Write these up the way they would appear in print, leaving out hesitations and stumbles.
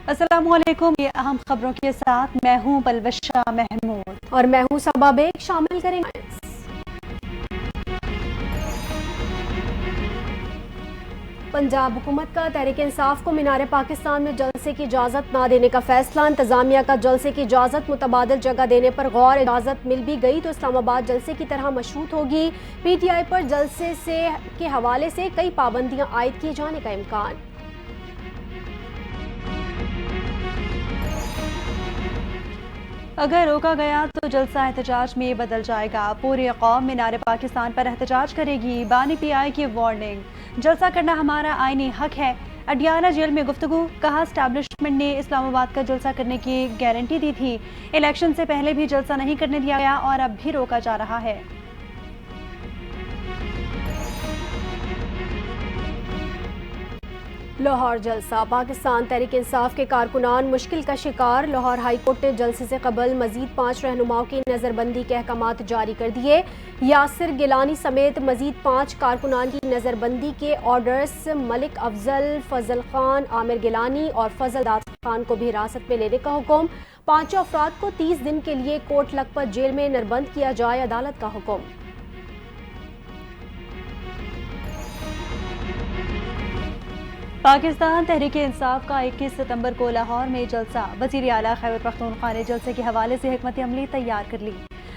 अस्सलामुअलैकुम। ये अहम खबरों के साथ मैं हूँ बलवशा महमूद और मैं हूँ सबा बेग। शामिल करेंगे। पंजाब हुकूमत का तहरीक इंसाफ को मीनार पाकिस्तान में जलसे की इजाज़त ना देने का फैसला। इंतजामिया का जलसे की इजाज़त मुतबादिल जगह देने पर गौर। इजाज़त मिल भी गई तो इस्लामाबाद जलसे की तरह मशरूत होगी। PTI पर जलसे के हवाले से कई पाबंदियां आयद किए जाने का इम्कान। अगर रोका गया तो जलसा एहतजाज में बदल जाएगा। पूरी कौम मीनार पाकिस्तान पर एहतजाज करेगी। बानी PI की वार्निंग, जलसा करना हमारा आईनी हक है। अडियाला जेल में गुफ्तगू, कहा एस्टैब्लिशमेंट ने इस्लामाबाद का जलसा करने की गारंटी दी थी। इलेक्शन से पहले भी जलसा नहीं करने दिया गया और अब भी रोका जा रहा है। लाहौर जलसा, पाकिस्तान तहरीक इंसाफ के कारकुनान मुश्किल का शिकार। लाहौर हाई कोर्ट ने जलसे से कबल मजीद 5 रहनुमाओं की नज़रबंदी के अहकामात जारी कर दिए। यासिर गिलानी समेत मजीद 5 कारकुनान की नज़रबंदी के ऑर्डर्स मलिक अफजल, फजल खान, आमिर गिलानी और फजल दाद खान को भी हिरासत में लेने का हुक्म। 5 अफराद को 30 दिन के लिए कोट लखपत जेल में नरबंद किया जाए, अदालत का हुक्म। पाकिस्तान तहरीक इंसाफ का 21 सितंबर को लाहौर में जलसा। वज़ीर आला खैबर पख्तूनख्वा ने जलसे के हवाले से हिकमत अमली तैयार कर ली।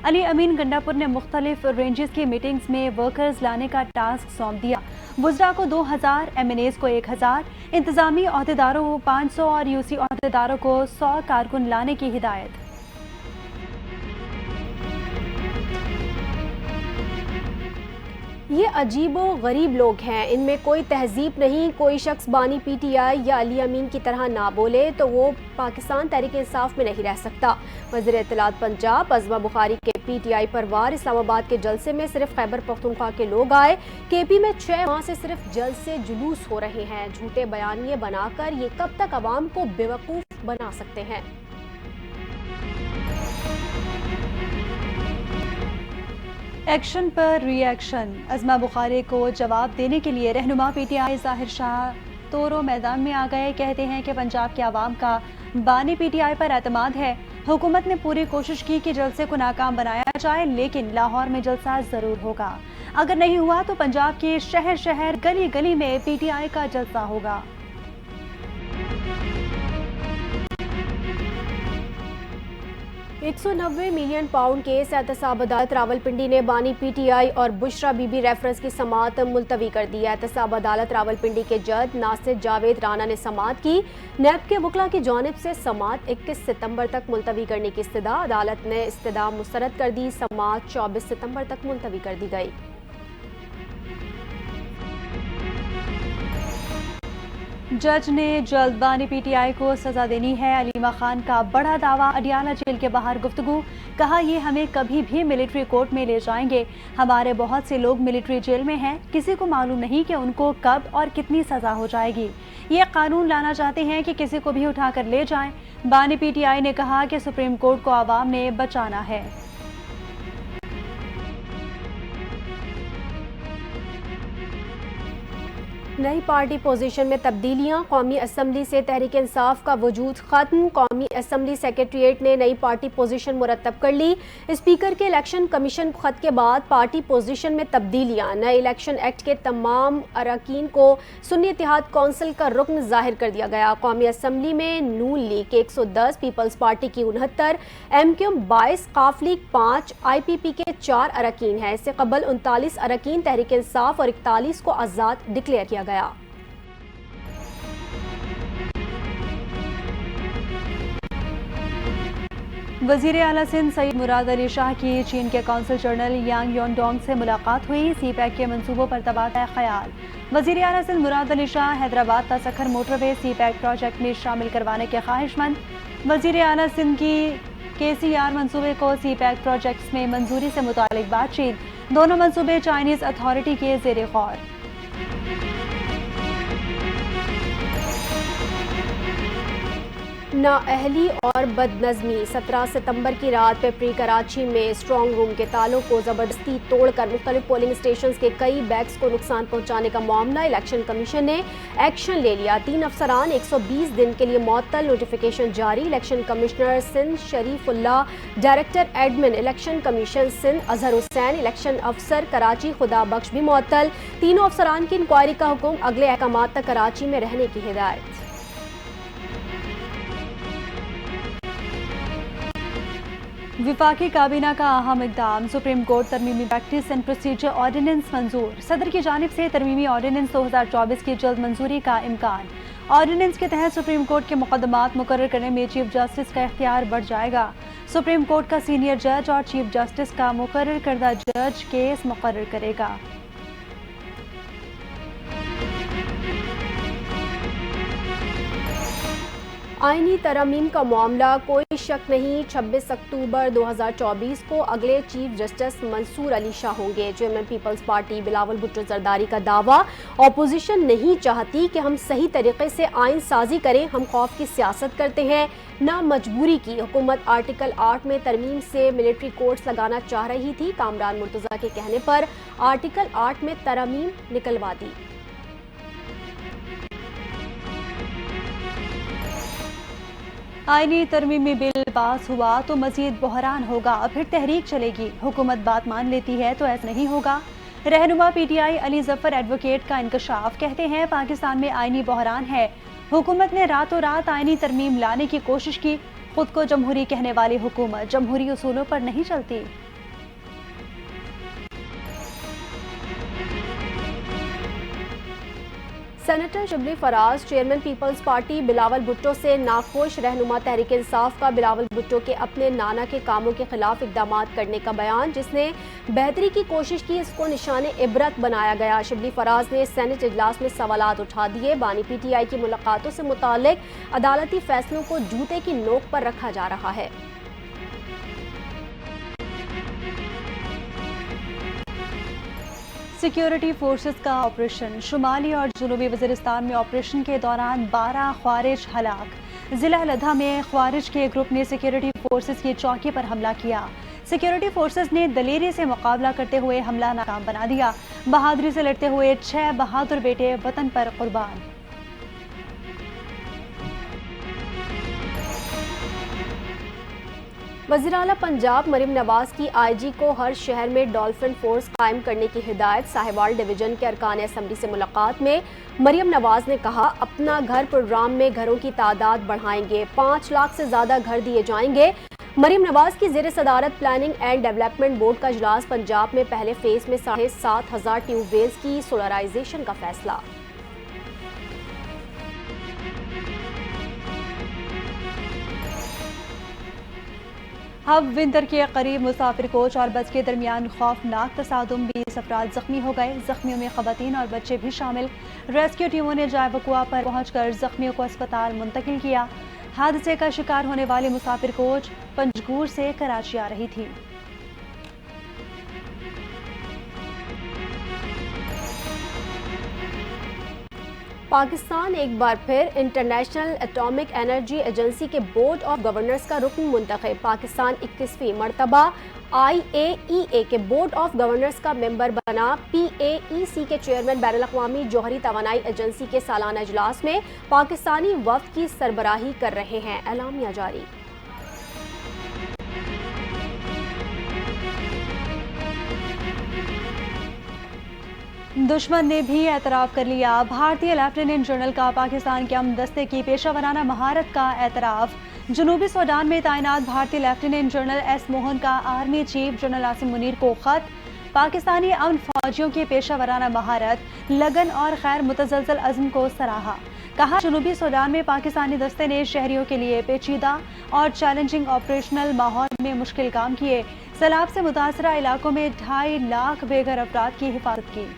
अली अमीन गंडापुर ने मुख्तलिफ रेंजेस की मीटिंग्स में वर्कर्स लाने का टास्क सौंप दिया। वुज़रा को 2000, MNAs को 1000, इंतजामी अहदेदारों को 500 और UC अहदेदारों को 100 कारकुन लाने की हिदायत। ये अजीबो गरीब लोग हैं, इनमें कोई तहजीब नहीं। कोई शख्स बानी PTI या अली अमीन की तरह ना बोले तो वो पाकिस्तान तहरीक इंसाफ में नहीं रह सकता। वज़ीर इत्तलात पंजाब अज़मा बुखारी के PTI पर वार। इस्लामाबाद के जलसे में सिर्फ खैबर पख्तूनख्वा के लोग आए। KP में 6 माह से सिर्फ जलसे जुलूस हो रहे हैं। झूठे बयानिए बनाकर ये कब तक अवाम को बेवकूफ़ बना सकते हैं। एक्शन पर रिएक्शन, अज़मा बुखारी को जवाब देने के लिए रहनुमा PTI ज़ाहिर शाह तोरो मैदान में आ गए। कहते हैं कि पंजाब के आवाम का बानी PTI पर एतमाद है। हुकूमत ने पूरी कोशिश की कि जलसे को नाकाम बनाया जाए, लेकिन लाहौर में जलसा ज़रूर होगा। अगर नहीं हुआ तो पंजाब के शहर शहर गली गली में PTI का जलसा होगा। 190 मिलियन पाउंड केस एहतसाब अदालत रावलपिंडी ने बानी PTI और बुशरा बीबी रेफरेंस की समाअत मुलतवी कर दी है। एहतसाब अदालत रावलपिंडी के जज नासिर जावेद राना ने समाअत की। नैब के वकला की जानिब से समाअत 21 सितंबर तक मुलतवी करने की इस्तदा। अदालत ने इस्तदा मुस्तरद कर दी। समाअत 24 सितंबर तक मुलतवी कर दी गई। जज ने जल्द बानी PTI को सजा देनी है। अलीमा खान का बड़ा दावा, अडियाला जेल के बाहर गुफ्तगू, कहा ये हमें कभी भी मिलिट्री कोर्ट में ले जाएंगे। हमारे बहुत से लोग मिलिट्री जेल में हैं, किसी को मालूम नहीं कि उनको कब और कितनी सजा हो जाएगी। ये कानून लाना चाहते हैं कि किसी को भी उठाकर ले जाएं। बानी PTI ने कहा कि सुप्रीम कोर्ट को आवाम ने बचाना है। नई पार्टी पोजीशन में तब्दीलियां, कौमी असम्बली से तहरीक इंसाफ का वजूद खत्म। कौमी असम्बली सेक्रेटरीट ने नई पार्टी पोजीशन मुरतब कर ली। स्पीकर के इलेक्शन कमीशन खत के बाद पार्टी पोजीशन में तब्दीलियां। नए इलेक्शन एक्ट के तमाम अरकान को सुन्नी इत्तेहाद कौंसिल का रुकन जाहिर कर दिया गया। कौमी असम्बली में नून लीग के 110, पीपल्स पार्टी की 69, MQ 22, काफ लीग 5, IPP के 4 अरकान हैं। इससे कबल 39 अरकान तहरीक इंसाफ और 41 को आज़ाद डिक्लेयर किया गया। वज़ीर आला सिंध सईद मुराद अली शाह की चीन के कौंसल जनरल यांग योनडोंग से मुलाकात हुई। CPEC के मंसूबों पर तबादला ख्याल। वज़ीर आला सिंध मुराद अली शाह हैदराबाद ता सखर मोटरवे CPEC प्रोजेक्ट में शामिल करवाने के ख्वाहिशमंद। वज़ीर आला सिंध की KCR मंसूबे को CPEC प्रोजेक्ट्स में मंजूरी से मुतालिक बातचीत। दोनों मंसूबे चाइनीज़ अथॉरिटी के ज़ेरे गौर। नाअहली और बदनज़मी। 17 सितंबर की रात पेपरी कराची में स्ट्रॉन्ग रूम के तालों को ज़बरदस्ती तोड़कर मुख्तलिफ पोलिंग स्टेशन के कई बैग्स को नुकसान पहुंचाने का मामला। इलेक्शन कमीशन ने एक्शन ले लिया। 3 अफसरान 120 दिन के लिए मुअत्तल। नोटिफिकेशन जारी। Election commissioner Sindh Sharifullah, director admin election commission Sindh Azhar Hussain, election अफसर कराची खुदा बख्श भी मुअत्तल। तीनों अफसरान की इंक्वायरी का हुक्म। अगले अहकाम तक कराची में रहने की हिदायत। विफाकी काबीना का अहम इक़दाम। सुप्रीम कोर्ट तरमीमी प्रैक्टिस एंड प्रोसीजर ऑर्डिनेंस मंजूर। सदर की जानिब से तरमीमी ऑर्डिनेंस 2024 की जल्द मंजूरी का इम्कान। ऑर्डिनेंस के तहत सुप्रीम कोर्ट के मुकदमात मुकर्रर करने में चीफ जस्टिस का इख्तियार बढ़ जाएगा। सुप्रीम कोर्ट का सीनियर जज और चीफ जस्टिस का मुकर्रर करदा जज केस मुकर्रर करेगा। आईनी तरमीम का मामला, कोई शक नहीं 26 अक्टूबर 2024 को अगले चीफ जस्टिस मंसूर अली शाह होंगे। चेयरमैन पीपल्स पार्टी बिलावल भुट्टो जरदारी का दावा, अपोजिशन नहीं चाहती कि हम सही तरीके से आइन साजी करें, हम खौफ की सियासत करते हैं ना मजबूरी की। हुकूमत आर्टिकल 8 में तरमीम से मिलिट्री कोर्ट्स लगाना चाह रही थी। कामरान मुर्तजा के कहने पर आर्टिकल 8 में तरमीम निकलवा दी। आईनी तरमीमी बिल पास हुआ तो मजीद बहरान होगा, फिर तहरीक चलेगी। हुकूमत बात मान लेती है तो ऐसा नहीं होगा। रहनुमा पीटीआई अली जफर एडवोकेट का इंकशाफ। कहते हैं पाकिस्तान में आईनी बहरान है। हुकूमत ने रातों रात आईनी तरमीम लाने की कोशिश की। खुद को जमहूरी कहने वाली हुकूमत जमहूरी उसूलों पर नहीं चलती। सेनेटर शिबली फराज, चेयरमैन पीपल्स पार्टी बिलावल भुट्टो से नाखुश। रहनुमा तहरीक इंसाफ का बिलावल भुट्टो के अपने नाना के कामों के खिलाफ इकदाम करने का बयान। जिसने बेहतरी की कोशिश की इसको निशाने इबरत बनाया गया। शिबली फराज ने सेनेट इजलास में सवालात उठा दिए। बानी पीटीआई की मुलाकातों से मुतालिक अदालती फैसलों को जूते की नोक पर रखा जा रहा है। सिक्योरिटी फोर्सेस का ऑपरेशन। शुमाली और जुनूबी वज़ीरिस्तान में ऑपरेशन के दौरान 12 ख्वारिज हलाक। जिला लद्दा में ख्वारिज के ग्रुप ने सिक्योरिटी फोर्सेस की चौकी पर हमला किया। सिक्योरिटी फोर्सेस ने दलेरी से मुकाबला करते हुए हमला नाकाम बना दिया। बहादुरी से लड़ते हुए 6 बहादुर बेटे वतन पर कुर्बान। वज़ीर-ए-आला पंजाब मरियम नवाज की आईजी को हर शहर में डॉल्फिन फोर्स कायम करने की हिदायत। साहिवाल डिवीजन के अरकान असम्बली से मुलाकात में मरियम नवाज ने कहा, अपना घर प्रोग्राम में घरों की तादाद बढ़ाएंगे। 5 लाख से ज्यादा घर दिए जाएंगे। मरियम नवाज की ज़ेर सदारत प्लानिंग एंड डेवलपमेंट बोर्ड का इजलास। पंजाब में पहले फेज में 7,500 ट्यूबवेल्स की सोलराइजेशन का फैसला। अब विंतर के करीब मुसाफिर कोच और बस के दरमियान खौफनाक तसादुम। 20 अफराद जख्मी हो गए। जख्मियों में खवातीन और बच्चे भी शामिल। रेस्क्यू टीमों ने जाए वकुआ पर पहुंचकर जख्मियों को अस्पताल मुंतकिल किया। हादसे का शिकार होने वाली मुसाफिर कोच पंजगूर से कराची आ रही थी। पाकिस्तान एक बार फिर इंटरनेशनल एटॉमिक एनर्जी एजेंसी के बोर्ड ऑफ गवर्नर्स का रुकन मुंतखब। पाकिस्तान 21वीं मरतबा IAEA के बोर्ड ऑफ गवर्नर्स का मेंबर बना। PAEC के चेयरमैन बैनुल-अक़वामी जौहरी तवानाई एजेंसी के सालाना इजलास में पाकिस्तानी वफ्द की सरबराही कर रहे हैं। एलामिया जारी। दुश्मन ने भी एतराफ़ कर लिया। भारतीय लेफ्टिनेंट जनरल का पाकिस्तान के अमन दस्ते की पेशा वराना महारत का एतराफ़। जनूबी सूडान में तैनात भारतीय लेफ्टिनेंट जनरल S मोहन का army chief general Asim Munir को खत। पाकिस्तानी अमन फौजियों की पेशा वराना महारत, लगन और खैर मुतज़लज़ल अज़्म को सराहा। कहा, जनूबी सूडान में पाकिस्तानी दस्ते ने शहरियों के लिए पेचीदा और चैलेंजिंग ऑपरेशनल माहौल में मुश्किल काम किए। सैलाब से मुतासरा इलाकों में 2.5 लाख बेघर अफराद की हिफाजत की।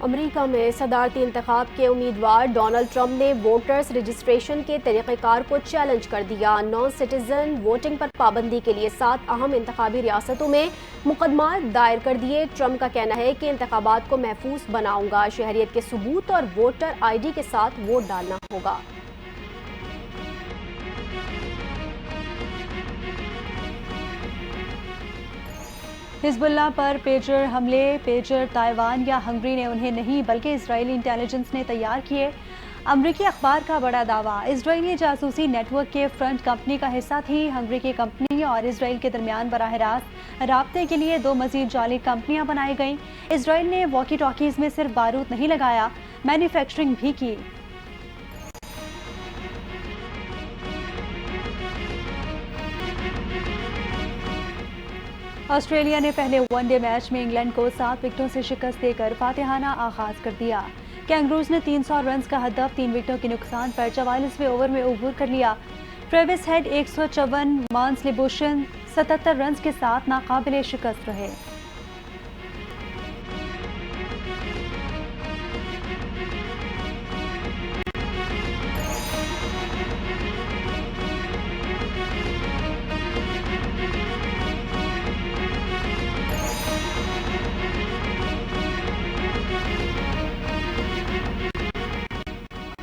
अमेरिका में सदारती इंतखाब के उम्मीदवार डोनाल्ड ट्रंप ने वोटर्स रजिस्ट्रेशन के तरीक़ेकार को चैलेंज कर दिया। नॉन सिटीजन वोटिंग पर पाबंदी के लिए 7 अहम इंतखाबी रियासतों में मुकदमा दायर कर दिए। ट्रंप का कहना है कि इंतखाबात को महफूज बनाऊंगा, शहरियत के सबूत और वोटर ID के साथ वोट डालना होगा। हिजबुल्लाह पर पेजर हमले, पेजर ताइवान या हंगरी ने उन्हें नहीं बल्कि इजरायली इंटेलिजेंस ने तैयार किए। अमरीकी अखबार का बड़ा दावा, इजरायली जासूसी नेटवर्क के फ्रंट कंपनी का हिस्सा थी। हंगरी की कंपनी और इसराइल के दरमियान बराह रास्त राब्ते के लिए 2 मजीद जाली कंपनियां बनाई गईं। इसराइल ने वॉकी टॉकीज में सिर्फ बारूद नहीं लगाया, मैन्युफैक्चरिंग भी की। ऑस्ट्रेलिया ने पहले वनडे मैच में इंग्लैंड को 7 विकेटों से शिकस्त देकर फातिहाना आगाज कर दिया। कैंगरूज ने 300 रन का हदफ 3 विकेटों के नुकसान पर 44वें ओवर में अबूर कर लिया। ट्रेविस हेड 154, मांस लिबुशन 77 रन के साथ नाकाबिले शिकस्त रहे।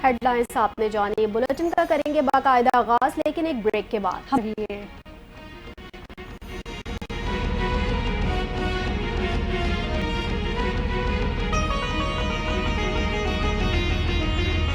हेडलाइंस आपने जानी, बुलेटिन का करेंगे बाकायदा आगाज, लेकिन एक ब्रेक के बाद। हम